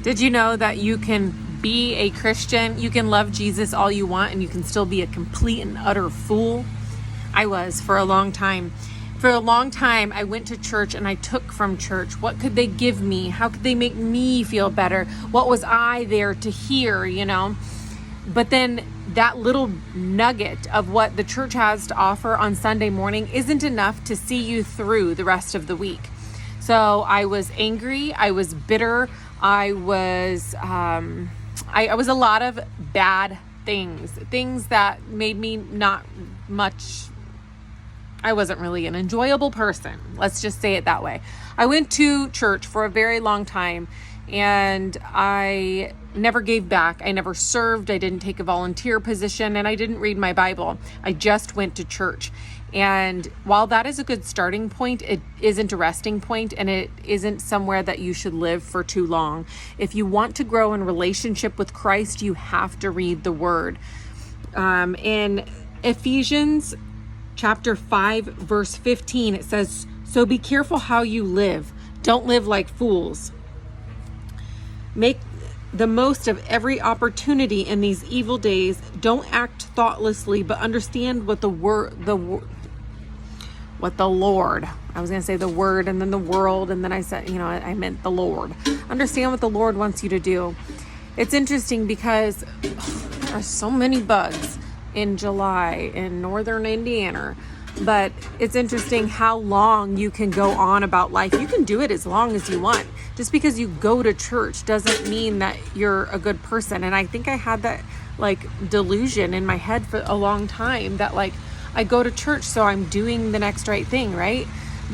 Did you know that you can be a Christian? You can love Jesus all you want and you can still be a complete and utter fool. I was for a long time. For a long time, I went to church and I took from church. What could they give me? How could they make me feel better? What was I there to hear, you know? But then that little nugget of what the church has to offer on Sunday morning isn't enough to see you through the rest of the week. So I was angry. I was bitter. I was a lot of bad things that made me not much. I wasn't really an enjoyable person. Let's just say it that way. I went to church for a very long time and I never gave back. I never served. I didn't take a volunteer position and I didn't read my Bible. I just went to church. And while that is a good starting point, it isn't a resting point and it isn't somewhere that you should live for too long. If you want to grow in relationship with Christ, you have to read the Word. In Ephesians chapter 5, verse 15, it says, "So be careful how you live. Don't live like fools. Make the most of every opportunity in these evil days. Don't act thoughtlessly, but understand what the Lord, I was going to say the word and then the world. And then I said, I meant the Lord. Understand what the Lord wants you to do." It's interesting because there are so many bugs in July in northern Indiana, but it's interesting how long you can go on about life. You can do it as long as you want. Just because you go to church doesn't mean that you're a good person. And I think I had that delusion in my head for a long time that I go to church, so I'm doing the next right thing, right?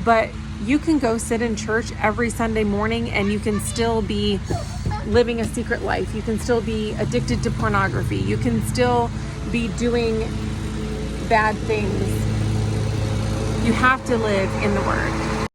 But you can go sit in church every Sunday morning and you can still be living a secret life. You can still be addicted to pornography. You can still be doing bad things. You have to live in the Word.